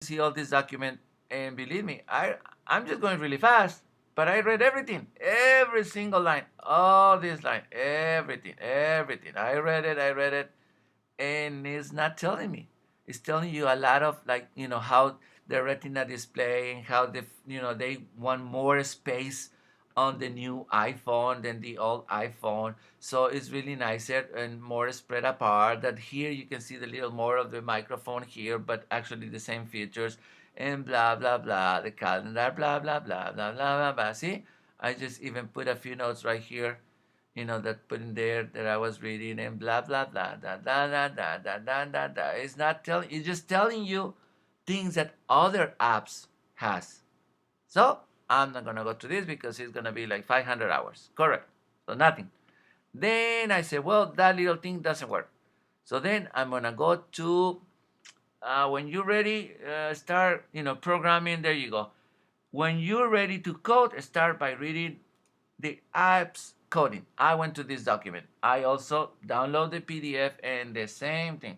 see all this document, and believe me, I'm just going really fast, but I read everything, every single line, all this line, everything. I read it, and it's not telling me. It's telling you a lot of, like, how the retina display, and how they want more space on the new iPhone than the old iPhone. So it's really nicer and more spread apart. That here you can see the little more of the microphone here, but actually the same features, and blah blah blah. The calendar, blah blah blah blah blah blah blah. See, I just even put a few notes right here, that put in there that I was reading, and blah blah blah da da da da da da da da. It's not telling. It's just telling you things that other apps has. So I'm not gonna go to this because it's gonna be like 500 hours. Correct. So nothing. Then I say, well, that little thing doesn't work. So then I'm gonna go to when you're ready, start programming. There you go. When you're ready to code, start by reading the apps coding. I went to this document. I also download the PDF, and the same thing,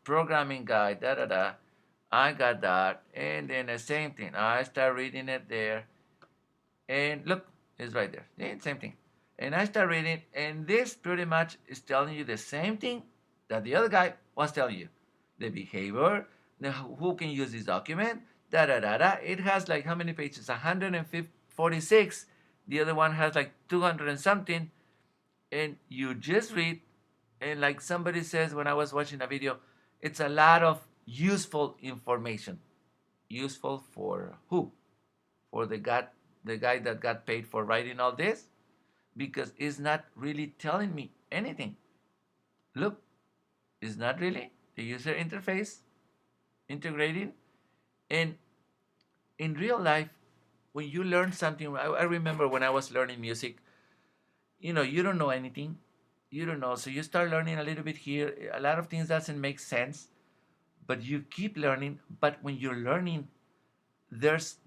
programming guide, da da da. I got that, and then the same thing. I start reading it there, and look, it's right there. Yeah, same thing. And I start reading, and this pretty much is telling you the same thing that the other guy was telling you. The behavior, who can use this document, da da da da. It has like how many pages? 146. The other one has like 200 and something. And you just read, and like somebody says when I was watching a video, it's a lot of useful information. Useful for who? For the guy that got paid for writing all this, because it's not really telling me anything. Look, it's not really the user interface integrating. And in real life, when you learn something, I remember when I was learning music, you don't know anything. You don't know, so you start learning a little bit here. A lot of things doesn't make sense, but you keep learning. But when you're learning, there's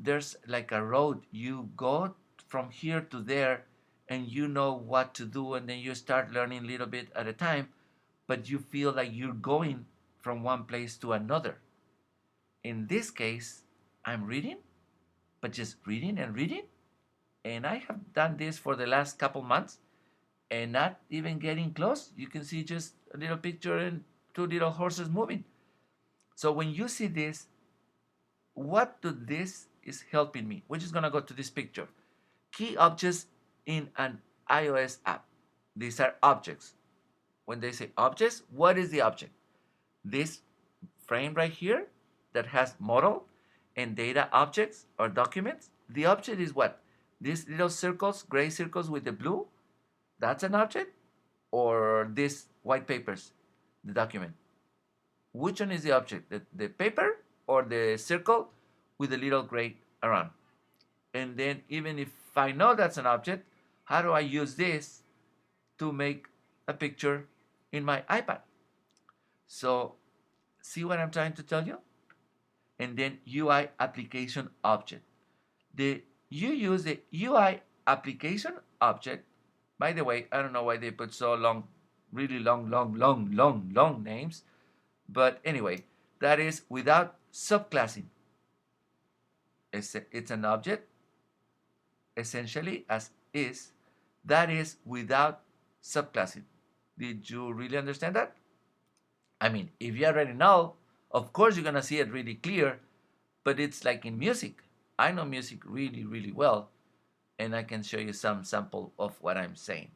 like a road. You go from here to there, and you know what to do, and then you start learning a little bit at a time, but you feel like you're going from one place to another. In this case, I'm reading, but just reading and reading, and I have done this for the last couple months, and not even getting close. You can see just a little picture and two little horses moving. So when you see this, what do this is helping me? We're just gonna go to this picture. Key objects in an iOS app. These are objects. When they say objects, what is the object? This frame right here that has model and data objects or documents. The object is what? These little circles, gray circles with the blue, that's an object? Or these white papers, the document? Which one is the object? The paper or the circle with the little gray around? And then even if I know that's an object, how do I use this to make a picture in my iPad? So see what I'm trying to tell you? And then UI application object. You use the UI application object. By the way, I don't know why they put so long, really long names. But anyway, that is without subclassing. It's an object, essentially, as is. That is without subclassing. Did you really understand that? I mean, if you already know, of course you're going to see it really clear, but it's like in music. I know music really well, and I can show you some sample of what I'm saying.